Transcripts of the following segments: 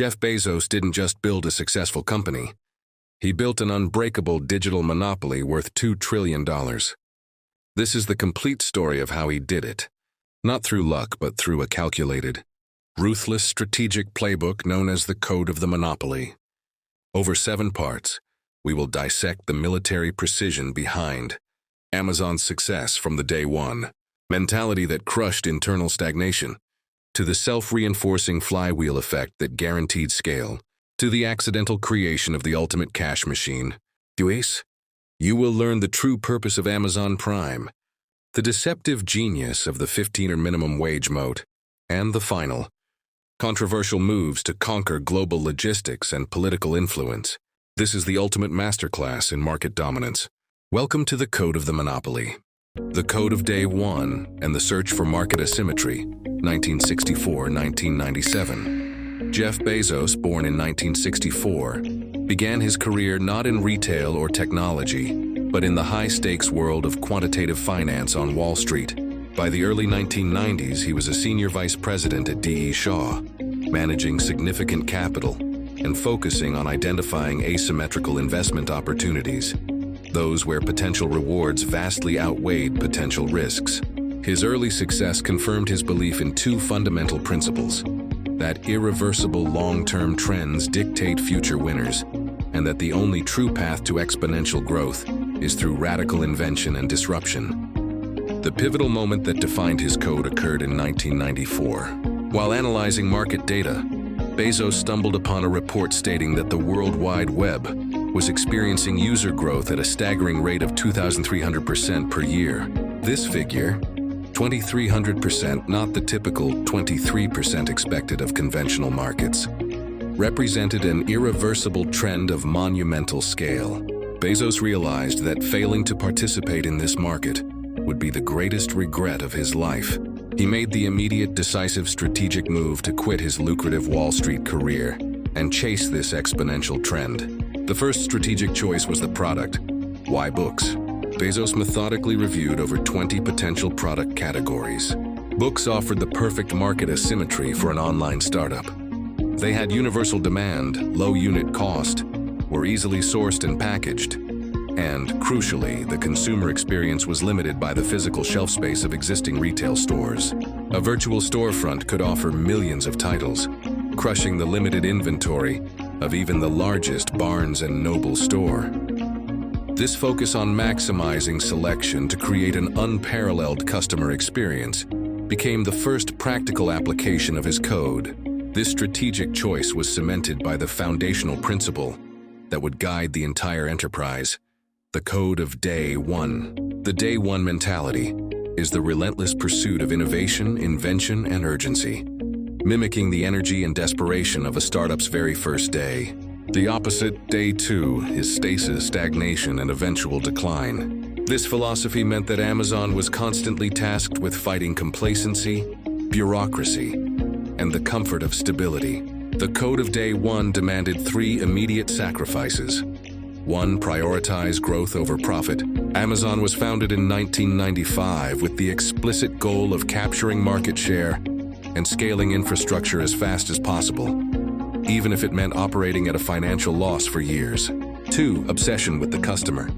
Jeff Bezos didn't just build a successful company. He built an unbreakable digital monopoly worth $2 trillion. This is the complete story of how he did it. Not through luck, but through a calculated, ruthless strategic playbook known as the Code of the Monopoly. Over 7 parts, we will dissect the military precision behind Amazon's success from the day one, mentality that crushed internal stagnation, to the self-reinforcing flywheel effect that guaranteed scale, to the accidental creation of the ultimate cash machine. You will learn the true purpose of Amazon Prime, the deceptive genius of the 15-year minimum wage moat, and the final, controversial moves to conquer global logistics and political influence. This is the ultimate masterclass in market dominance. Welcome to the Code of the Monopoly. The Code of Day One and the Search for Market Asymmetry, 1964-1997. Jeff Bezos, born in 1964, began his career not in retail or technology, but in the high-stakes world of quantitative finance on Wall Street. By the early 1990s, he was a senior vice president at D.E. Shaw, managing significant capital and focusing on identifying asymmetrical investment opportunities, those where potential rewards vastly outweighed potential risks. His early success confirmed his belief in 2 fundamental principles: that irreversible long-term trends dictate future winners, and that the only true path to exponential growth is through radical invention and disruption. The pivotal moment that defined his code occurred in 1994. While analyzing market data, Bezos stumbled upon a report stating that the World Wide Web was experiencing user growth at a staggering rate of 2,300% per year. This figure, 2,300%, not the typical 23% expected of conventional markets, represented an irreversible trend of monumental scale. Bezos realized that failing to participate in this market would be the greatest regret of his life. He made the immediate, decisive strategic move to quit his lucrative Wall Street career and chase this exponential trend. The first strategic choice was the product. Why books? Bezos methodically reviewed over 20 potential product categories. Books offered the perfect market asymmetry for an online startup. They had universal demand, low unit cost, were easily sourced and packaged, and, crucially, the consumer experience was limited by the physical shelf space of existing retail stores. A virtual storefront could offer millions of titles, crushing the limited inventory of even the largest Barnes & Noble store. This focus on maximizing selection to create an unparalleled customer experience became the first practical application of his code. This strategic choice was cemented by the foundational principle that would guide the entire enterprise: the Code of Day One. The Day One mentality is the relentless pursuit of innovation, invention, and urgency, mimicking the energy and desperation of a startup's very first day. The opposite, Day Two, is stasis, stagnation, and eventual decline. This philosophy meant that Amazon was constantly tasked with fighting complacency, bureaucracy, and the comfort of stability. The Code of Day One demanded 3 immediate sacrifices. 1. Prioritize growth over profit. Amazon was founded in 1995 with the explicit goal of capturing market share and scaling infrastructure as fast as possible, even if it meant operating at a financial loss for years. 2. Obsession with the customer.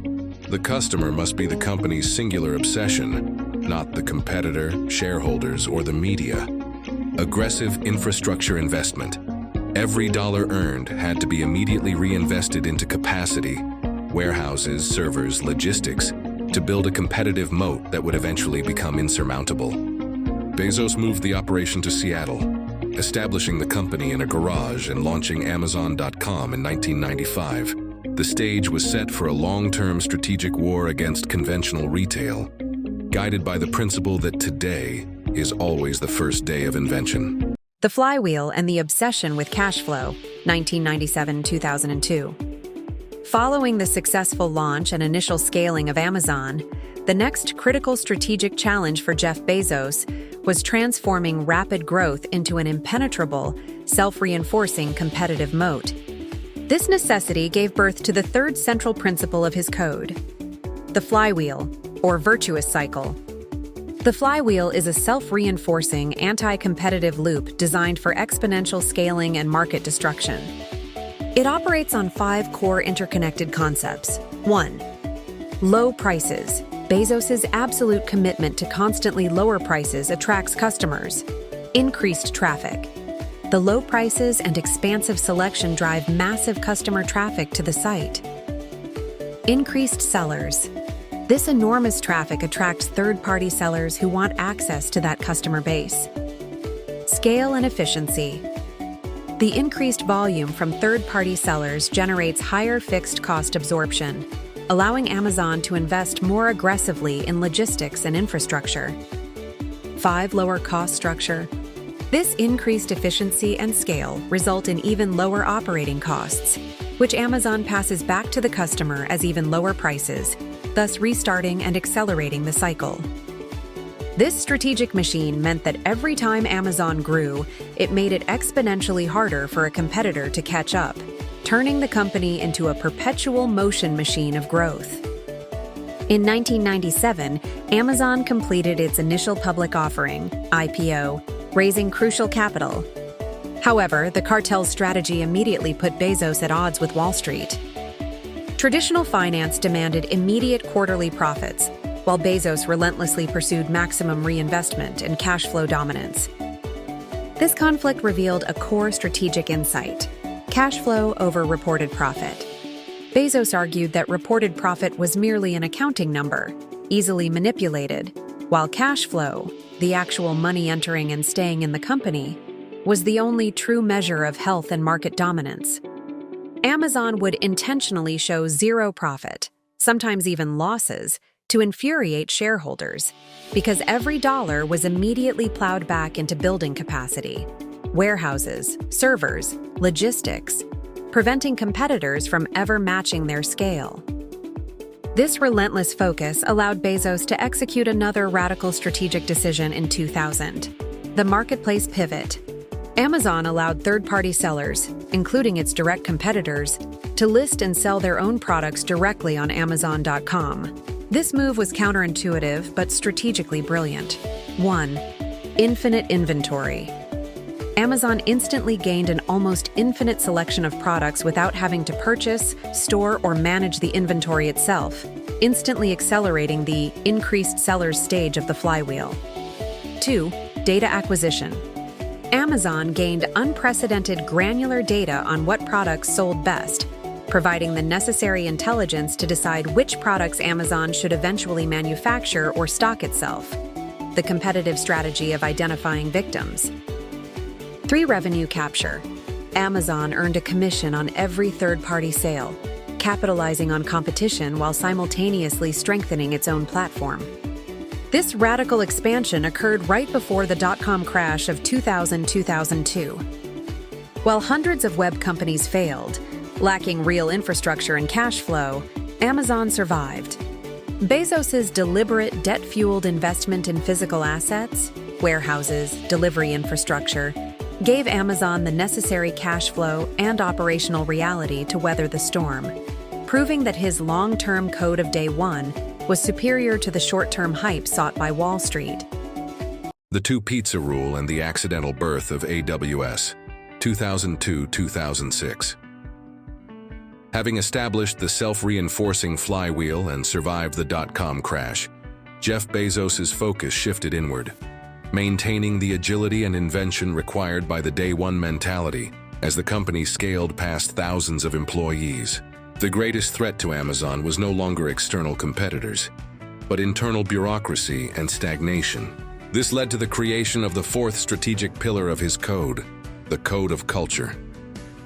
The customer must be the company's singular obsession, not the competitor, shareholders, or the media. Aggressive infrastructure investment. Every dollar earned had to be immediately reinvested into capacity, warehouses, servers, logistics, to build a competitive moat that would eventually become insurmountable. Bezos moved the operation to Seattle, establishing the company in a garage and launching Amazon.com in 1995. The stage was set for a long-term strategic war against conventional retail, guided by the principle that today is always the first day of invention. The Flywheel and the Obsession with Cash Flow, 1997-2002. Following the successful launch and initial scaling of Amazon, the next critical strategic challenge for Jeff Bezos was transforming rapid growth into an impenetrable, self-reinforcing competitive moat. This necessity gave birth to the third central principle of his code: the flywheel, or virtuous cycle. The flywheel is a self-reinforcing, anti-competitive loop designed for exponential scaling and market destruction. It operates on 5 core interconnected concepts. 1. Low prices. Bezos's absolute commitment to constantly lower prices attracts customers. Increased traffic. The low prices and expansive selection drive massive customer traffic to the site. Increased sellers. This enormous traffic attracts third-party sellers who want access to that customer base. Scale and efficiency. The increased volume from third-party sellers generates higher fixed cost absorption, allowing Amazon to invest more aggressively in logistics and infrastructure. 5. Lower cost structure. This increased efficiency and scale result in even lower operating costs, which Amazon passes back to the customer as even lower prices, thus restarting and accelerating the cycle. This strategic machine meant that every time Amazon grew, it made it exponentially harder for a competitor to catch up, turning the company into a perpetual motion machine of growth. In 1997, Amazon completed its initial public offering, IPO, raising crucial capital. However, the cartel's strategy immediately put Bezos at odds with Wall Street. Traditional finance demanded immediate quarterly profits, while Bezos relentlessly pursued maximum reinvestment and cash flow dominance. This conflict revealed a core strategic insight: cash flow over reported profit. Bezos argued that reported profit was merely an accounting number, easily manipulated, while cash flow, the actual money entering and staying in the company, was the only true measure of health and market dominance. Amazon would intentionally show zero profit, sometimes even losses, to infuriate shareholders, because every dollar was immediately plowed back into building capacity, warehouses, servers, logistics, preventing competitors from ever matching their scale. This relentless focus allowed Bezos to execute another radical strategic decision in 2000: the marketplace pivot. Amazon allowed third-party sellers, including its direct competitors, to list and sell their own products directly on Amazon.com. This move was counterintuitive but strategically brilliant. 1. Infinite inventory. Amazon instantly gained an almost infinite selection of products without having to purchase, store, or manage the inventory itself, instantly accelerating the increased sellers stage of the flywheel. 2. Data acquisition. Amazon gained unprecedented granular data on what products sold best, providing the necessary intelligence to decide which products Amazon should eventually manufacture or stock itself. The competitive strategy of identifying victims. 3. Revenue capture. Amazon earned a commission on every third-party sale, capitalizing on competition while simultaneously strengthening its own platform. This radical expansion occurred right before the dot-com crash of 2000-2002. While hundreds of web companies failed, lacking real infrastructure and cash flow, Amazon survived. Bezos's deliberate, debt-fueled investment in physical assets, warehouses, delivery infrastructure, gave Amazon the necessary cash flow and operational reality to weather the storm, proving that his long-term code of day one was superior to the short-term hype sought by Wall Street. The Two-Pizza Rule and the Accidental Birth of AWS, 2002-2006. Having established the self-reinforcing flywheel and survived the dot-com crash, Jeff Bezos' focus shifted inward, maintaining the agility and invention required by the day-one mentality as the company scaled past thousands of employees. The greatest threat to Amazon was no longer external competitors, but internal bureaucracy and stagnation. This led to the creation of the fourth strategic pillar of his code, the code of culture.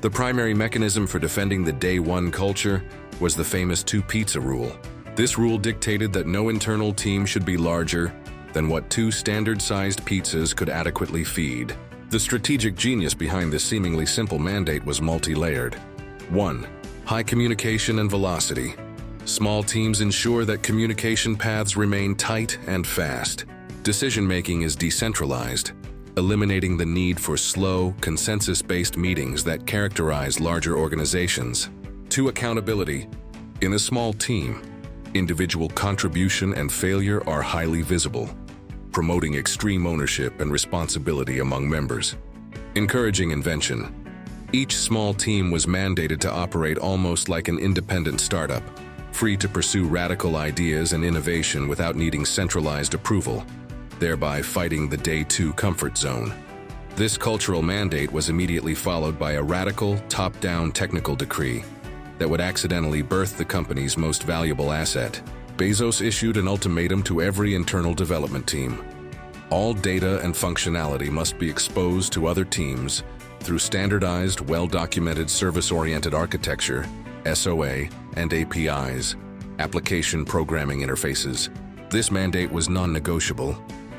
The primary mechanism for defending the day-one culture was the famous two-pizza rule. This rule dictated that no internal team should be larger than what 2 standard-sized pizzas could adequately feed. The strategic genius behind this seemingly simple mandate was multi-layered. 1. High communication and velocity. Small teams ensure that communication paths remain tight and fast. Decision-making is decentralized, eliminating the need for slow, consensus-based meetings that characterize larger organizations. 2. Accountability. In a small team, individual contribution and failure are highly visible. promoting extreme ownership and responsibility among members. Encouraging invention. Each small team was mandated to operate almost like an independent startup, free to pursue radical ideas and innovation without needing centralized approval, thereby fighting the day two comfort zone. This cultural mandate was immediately followed by a radical, top-down technical decree that would accidentally birth the company's most valuable asset. Bezos issued an ultimatum to every internal development team. All data and functionality must be exposed to other teams through standardized, well-documented service-oriented architecture, SOA, and APIs, application programming interfaces. This mandate was non-negotiable,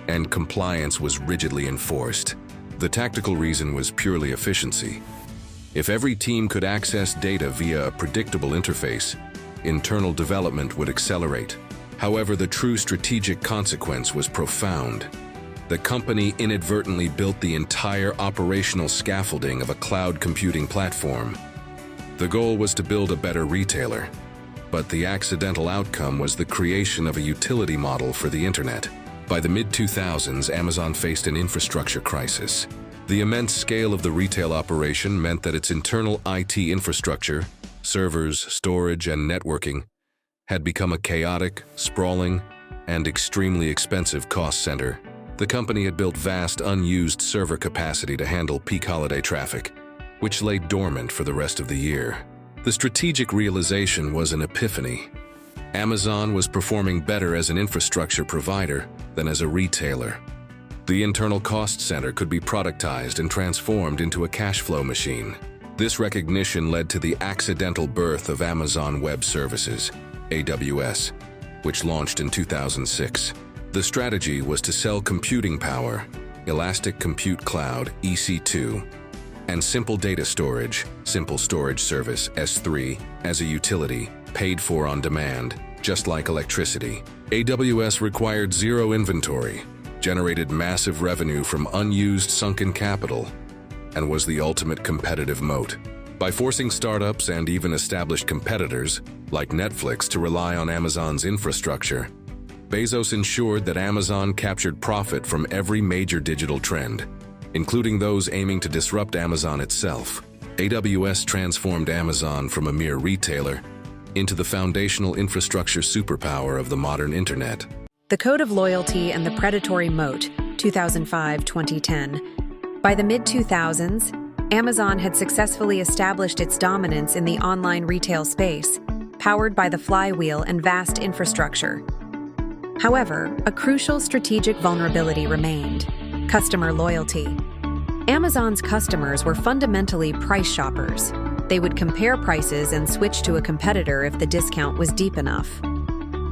and compliance was rigidly enforced. The tactical reason was purely efficiency. If every team could access data via a predictable interface, internal development would accelerate. However, the true strategic consequence was profound. The company inadvertently built the entire operational scaffolding of a cloud computing platform. The goal was to build a better retailer, but the accidental outcome was the creation of a utility model for the internet. By the mid-2000s, Amazon faced an infrastructure crisis. The immense scale of the retail operation meant that its internal IT infrastructure, servers, storage, and networking, had become a chaotic, sprawling, and extremely expensive cost center. The company had built vast, unused server capacity to handle peak holiday traffic, which lay dormant for the rest of the year. The strategic realization was an epiphany. Amazon was performing better as an infrastructure provider than as a retailer. The internal cost center could be productized and transformed into a cash flow machine. This recognition led to the accidental birth of Amazon Web Services, AWS, which launched in 2006. The strategy was to sell computing power, Elastic Compute Cloud, EC2, and Simple Data Storage, Simple Storage Service, S3, as a utility, paid for on demand, just like electricity. AWS required zero inventory, generated massive revenue from unused sunken capital, and was the ultimate competitive moat. By forcing startups and even established competitors, like Netflix, to rely on Amazon's infrastructure, Bezos ensured that Amazon captured profit from every major digital trend, including those aiming to disrupt Amazon itself. AWS transformed Amazon from a mere retailer into the foundational infrastructure superpower of the modern internet. The Code of Loyalty and the Predatory Moat, 2005-2010. By the mid-2000s, Amazon had successfully established its dominance in the online retail space, powered by the flywheel and vast infrastructure. However, a crucial strategic vulnerability remained: customer loyalty. Amazon's customers were fundamentally price shoppers. They would compare prices and switch to a competitor if the discount was deep enough.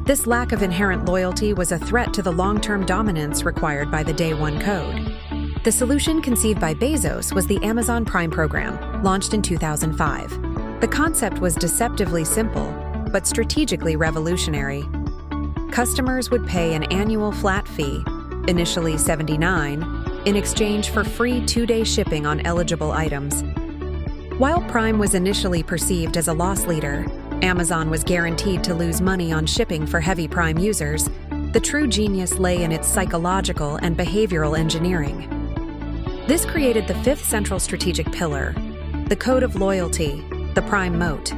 This lack of inherent loyalty was a threat to the long-term dominance required by the Day One Code. The solution conceived by Bezos was the Amazon Prime program, launched in 2005. The concept was deceptively simple, but strategically revolutionary. Customers would pay an annual flat fee, initially $79, in exchange for free 2-day shipping on eligible items. While Prime was initially perceived as a loss leader, Amazon was guaranteed to lose money on shipping for heavy Prime users. The true genius lay in its psychological and behavioral engineering. This created the fifth central strategic pillar, the Code of Loyalty, the Prime Moat.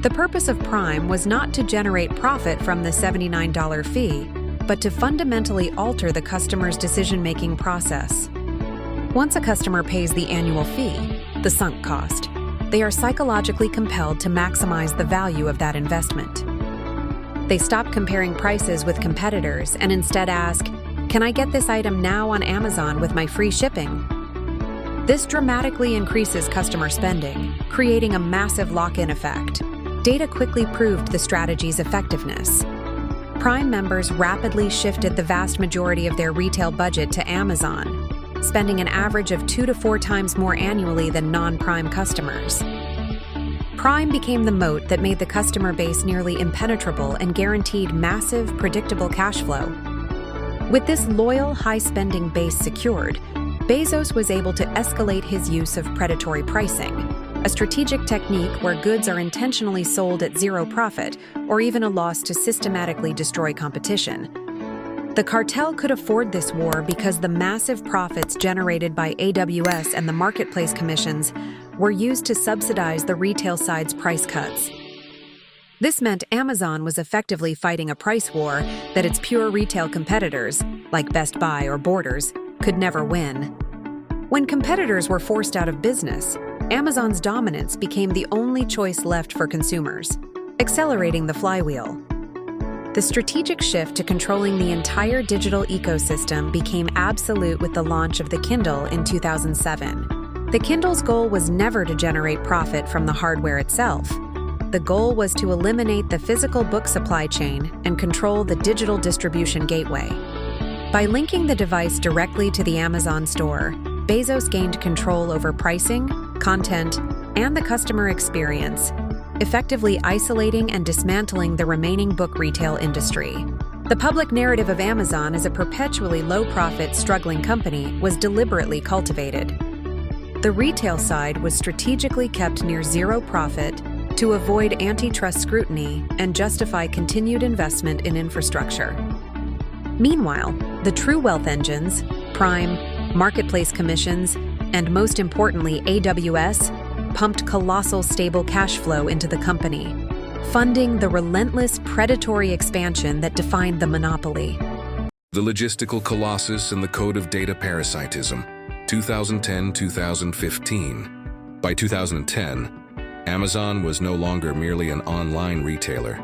The purpose of Prime was not to generate profit from the $79 fee, but to fundamentally alter the customer's decision-making process. Once a customer pays the annual fee, the sunk cost, they are psychologically compelled to maximize the value of that investment. They stop comparing prices with competitors and instead ask, "Can I get this item now on Amazon with my free shipping?" This dramatically increases customer spending, creating a massive lock-in effect. Data quickly proved the strategy's effectiveness. Prime members rapidly shifted the vast majority of their retail budget to Amazon, spending an average of 2 to 4 times more annually than non-Prime customers. Prime became the moat that made the customer base nearly impenetrable and guaranteed massive, predictable cash flow. With this loyal, high-spending base secured, Bezos was able to escalate his use of predatory pricing, a strategic technique where goods are intentionally sold at zero profit or even a loss to systematically destroy competition. The cartel could afford this war because the massive profits generated by AWS and the marketplace commissions were used to subsidize the retail side's price cuts. This meant Amazon was effectively fighting a price war that its pure retail competitors, like Best Buy or Borders, could never win. When competitors were forced out of business, Amazon's dominance became the only choice left for consumers, accelerating the flywheel. The strategic shift to controlling the entire digital ecosystem became absolute with the launch of the Kindle in 2007. The Kindle's goal was never to generate profit from the hardware itself. The goal was to eliminate the physical book supply chain and control the digital distribution gateway. By linking the device directly to the Amazon store, Bezos gained control over pricing, content, and the customer experience, effectively isolating and dismantling the remaining book retail industry. The public narrative of Amazon as a perpetually low-profit, struggling company was deliberately cultivated. The retail side was strategically kept near zero profit to avoid antitrust scrutiny and justify continued investment in infrastructure. Meanwhile, the true wealth engines, Prime, marketplace commissions, and most importantly, AWS, pumped colossal stable cash flow into the company, funding the relentless predatory expansion that defined the monopoly. The Logistical Colossus and the Code of Data Parasitism, 2010-2015. By 2010, Amazon was no longer merely an online retailer.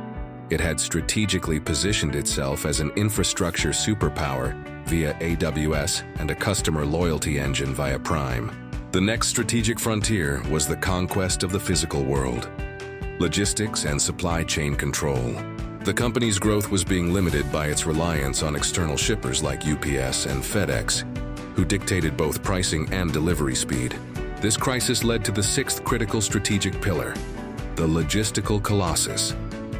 It had strategically positioned itself as an infrastructure superpower via AWS and a customer loyalty engine via Prime. The next strategic frontier was the conquest of the physical world, logistics and supply chain control. The company's growth was being limited by its reliance on external shippers like UPS and FedEx, who dictated both pricing and delivery speed. This crisis led to the sixth critical strategic pillar, the Logistical Colossus.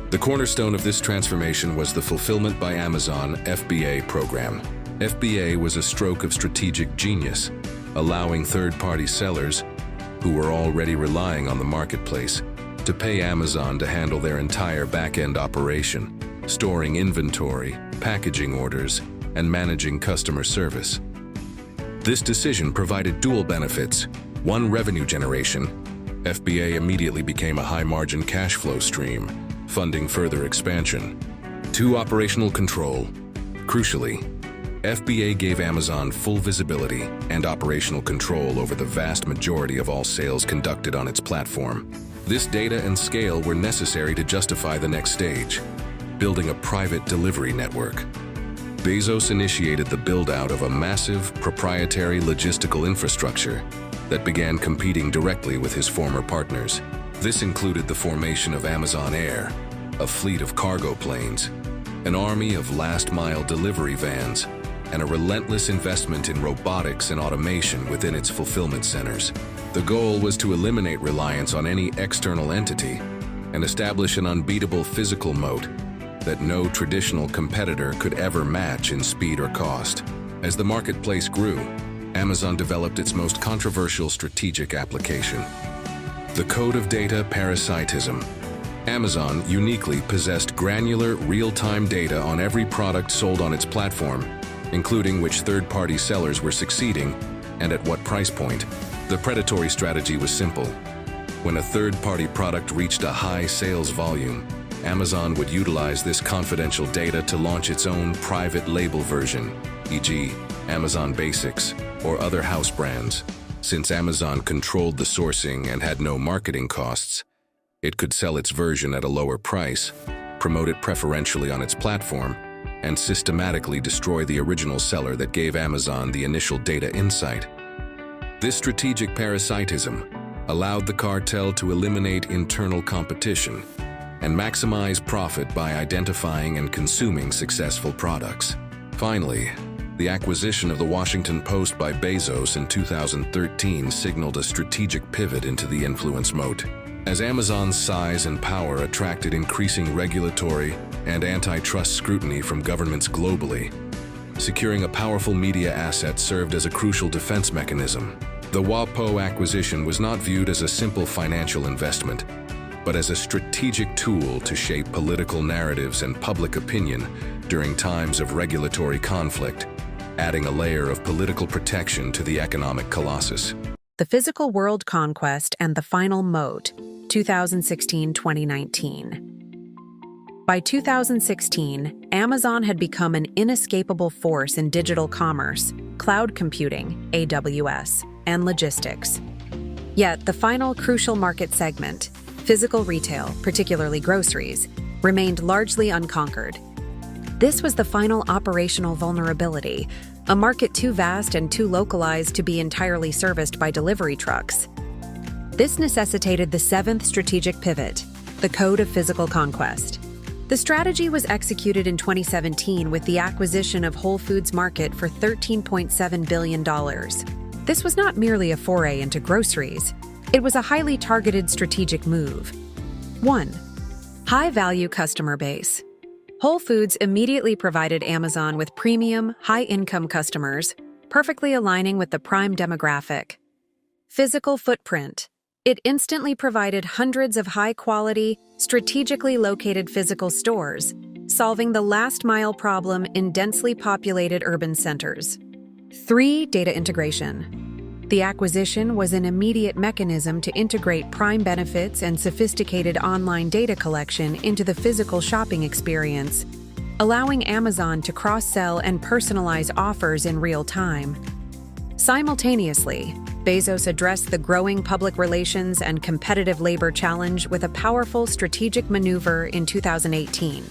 The cornerstone of this transformation was the Fulfillment by Amazon (FBA) program. FBA was a stroke of strategic genius, allowing third-party sellers, who were already relying on the marketplace, to pay Amazon to handle their entire back-end operation, storing inventory, packaging orders, and managing customer service. This decision provided dual benefits. One, revenue generation. FBA immediately became a high-margin cash flow stream, funding further expansion. 2, operational control. Crucially, FBA gave Amazon full visibility and operational control over the vast majority of all sales conducted on its platform. This data and scale were necessary to justify the next stage, building a private delivery network. Bezos initiated the build-out of a massive, proprietary logistical infrastructure that began competing directly with his former partners. This included the formation of Amazon Air, a fleet of cargo planes, an army of last-mile delivery vans, and a relentless investment in robotics and automation within its fulfillment centers. The goal was to eliminate reliance on any external entity and establish an unbeatable physical moat that no traditional competitor could ever match in speed or cost. As the marketplace grew, Amazon developed its most controversial strategic application, the Code of Data Parasitism. Amazon uniquely possessed granular, real-time data on every product sold on its platform, including which third-party sellers were succeeding and at what price point. The predatory strategy was simple. When a third-party product reached a high sales volume, Amazon would utilize this confidential data to launch its own private label version, e.g., Amazon Basics or other house brands. Since Amazon controlled the sourcing and had no marketing costs, it could sell its version at a lower price, promote it preferentially on its platform, and systematically destroy the original seller that gave Amazon the initial data insight. This strategic parasitism allowed the cartel to eliminate internal competition and maximize profit by identifying and consuming successful products. Finally, the acquisition of the Washington Post by Bezos in 2013 signaled a strategic pivot into the influence moat. As Amazon's size and power attracted increasing regulatory and antitrust scrutiny from governments globally, securing a powerful media asset served as a crucial defense mechanism. The WAPO acquisition was not viewed as a simple financial investment. but as a strategic tool to shape political narratives and public opinion during times of regulatory conflict, adding a layer of political protection to the economic colossus. The Physical World Conquest and the Final Moat, 2016-2019. By 2016, Amazon had become an inescapable force in digital commerce, cloud computing, AWS, and logistics. Yet the final crucial market segment, physical retail, particularly groceries, remained largely unconquered. This was the final operational vulnerability, a market too vast and too localized to be entirely serviced by delivery trucks. This necessitated the seventh strategic pivot, the Code of Physical Conquest. The strategy was executed in 2017 with the acquisition of Whole Foods Market for $13.7 billion. This was not merely a foray into groceries. It was a highly targeted strategic move. 1. High-value customer base. Whole Foods immediately provided Amazon with premium, high-income customers, perfectly aligning with the prime demographic. Physical footprint. It instantly provided hundreds of high-quality, strategically located physical stores, solving the last-mile problem in densely populated urban centers. 3. Data integration. The acquisition was an immediate mechanism to integrate prime benefits and sophisticated online data collection into the physical shopping experience, allowing Amazon to cross-sell and personalize offers in real time. Simultaneously, Bezos addressed the growing public relations and competitive labor challenge with a powerful strategic maneuver in 2018.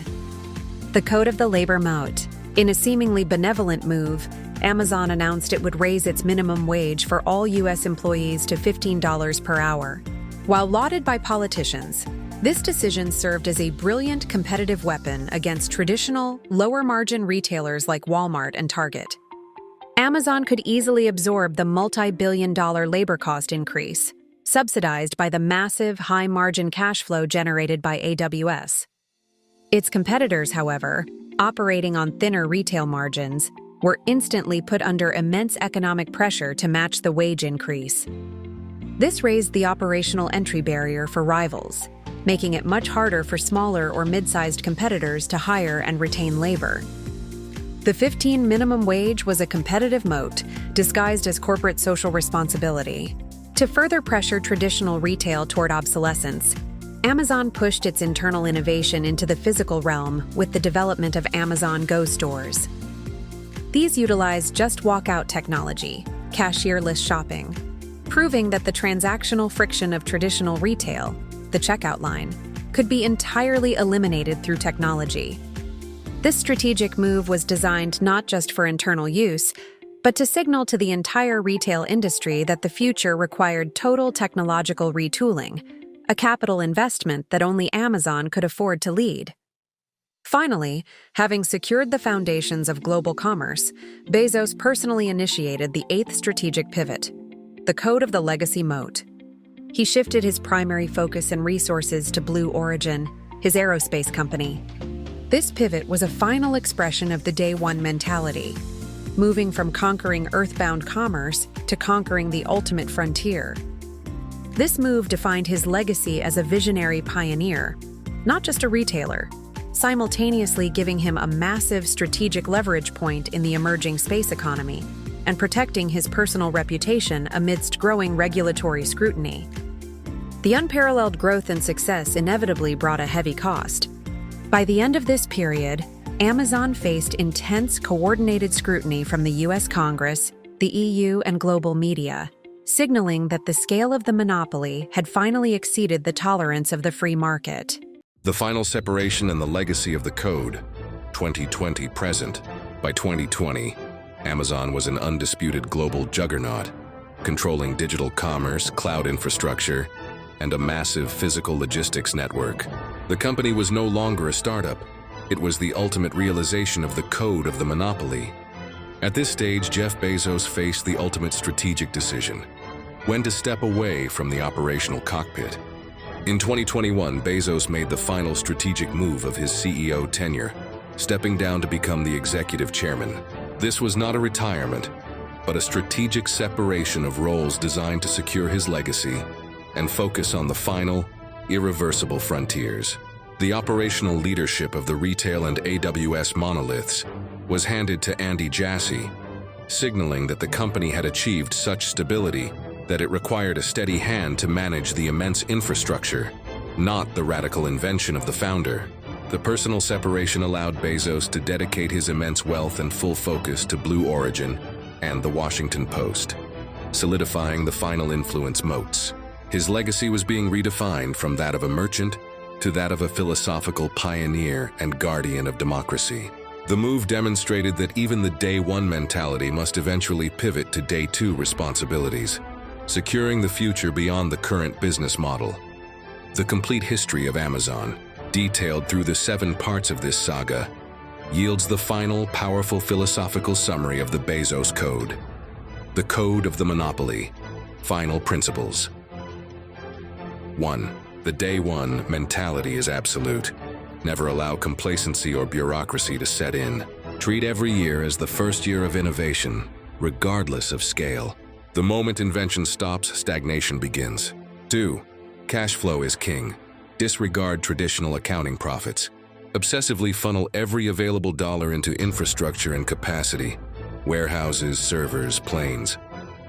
The Code of the Labor Moat. In a seemingly benevolent move, Amazon announced it would raise its minimum wage for all U.S. employees to $15 per hour. While lauded by politicians, this decision served as a brilliant competitive weapon against traditional, lower-margin retailers like Walmart and Target. Amazon could easily absorb the multi-billion-dollar labor cost increase, subsidized by the massive high-margin cash flow generated by AWS. Its competitors, however, operating on thinner retail margins, were instantly put under immense economic pressure to match the wage increase. This raised the operational entry barrier for rivals, making it much harder for smaller or mid-sized competitors to hire and retain labor. The 15 minimum wage was a competitive moat, disguised as corporate social responsibility. To further pressure traditional retail toward obsolescence, Amazon pushed its internal innovation into the physical realm with the development of Amazon Go stores. These utilized just-walk-out technology, cashierless shopping, proving that the transactional friction of traditional retail, the checkout line, could be entirely eliminated through technology. This strategic move was designed not just for internal use, but to signal to the entire retail industry that the future required total technological retooling, a capital investment that only Amazon could afford to lead. Finally, having secured the foundations of global commerce, Bezos personally initiated the eighth strategic pivot, the Code of the Legacy Moat. He shifted his primary focus and resources to Blue Origin, his aerospace company. This pivot was a final expression of the Day One mentality, moving from conquering earthbound commerce to conquering the ultimate frontier. This move defined his legacy as a visionary pioneer, not just a retailer, simultaneously giving him a massive strategic leverage point in the emerging space economy and protecting his personal reputation amidst growing regulatory scrutiny. The unparalleled growth and success inevitably brought a heavy cost. By the end of this period, Amazon faced intense coordinated scrutiny from the U.S. Congress, the EU, and global media, signaling that the scale of the monopoly had finally exceeded the tolerance of the free market. The final separation and the legacy of the code, 2020 present. By 2020, Amazon was an undisputed global juggernaut, controlling digital commerce, cloud infrastructure, and a massive physical logistics network. The company was no longer a startup. It was the ultimate realization of the code of the monopoly. At this stage, Jeff Bezos faced the ultimate strategic decision: when to step away from the operational cockpit. In 2021, Bezos made the final strategic move of his CEO tenure, stepping down to become the executive chairman. This was not a retirement, but a strategic separation of roles designed to secure his legacy and focus on the final, irreversible frontiers. The operational leadership of the retail and AWS monoliths was handed to Andy Jassy, signaling that the company had achieved such stability that it required a steady hand to manage the immense infrastructure, not the radical invention of the founder. The personal separation allowed Bezos to dedicate his immense wealth and full focus to Blue Origin and the Washington Post, solidifying the final influence moats. His legacy was being redefined from that of a merchant to that of a philosophical pioneer and guardian of democracy. The move demonstrated that even the day one mentality must eventually pivot to day two responsibilities, securing the future beyond the current business model. The complete history of Amazon, detailed through the 7 parts of this saga, yields the final, powerful philosophical summary of the Bezos Code. The Code of the Monopoly. Final Principles. 1. The day one mentality is absolute. Never allow complacency or bureaucracy to set in. Treat every year as the first year of innovation, regardless of scale. The moment invention stops, stagnation begins. 2. Cash flow is king. Disregard traditional accounting profits. Obsessively funnel every available dollar into infrastructure and capacity, warehouses, servers, planes.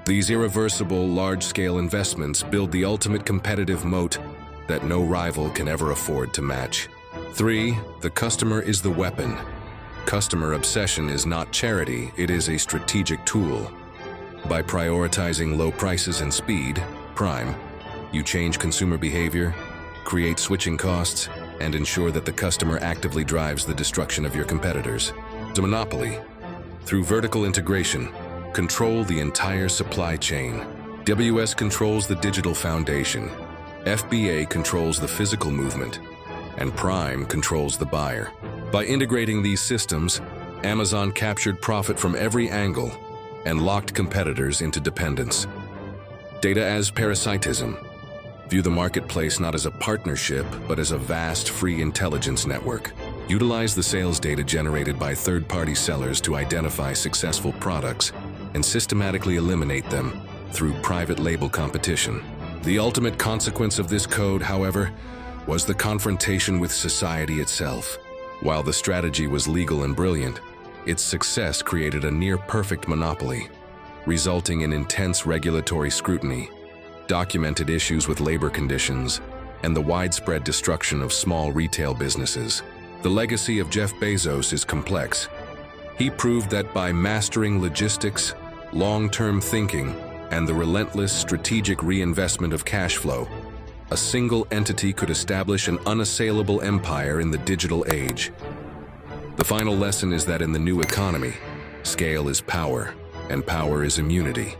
These irreversible, large-scale investments build the ultimate competitive moat that no rival can ever afford to match. 3. The customer is the weapon. Customer obsession is not charity, it is a strategic tool. By prioritizing low prices and speed, Prime, you change consumer behavior, create switching costs, and ensure that the customer actively drives the destruction of your competitors. The monopoly. Through vertical integration, control the entire supply chain. WS controls the digital foundation, FBA controls the physical movement, and Prime controls the buyer. By integrating these systems, Amazon captured profit from every angle and locked competitors into dependence. Data as parasitism. View the marketplace not as a partnership, but as a vast free intelligence network. Utilize the sales data generated by third-party sellers to identify successful products and systematically eliminate them through private label competition. The ultimate consequence of this code, however, was the confrontation with society itself. While the strategy was legal and brilliant, its success created a near-perfect monopoly, resulting in intense regulatory scrutiny, documented issues with labor conditions, and the widespread destruction of small retail businesses. The legacy of Jeff Bezos is complex. He proved that by mastering logistics, long-term thinking, and the relentless strategic reinvestment of cash flow, a single entity could establish an unassailable empire in the digital age. The final lesson is that in the new economy, scale is power, and power is immunity.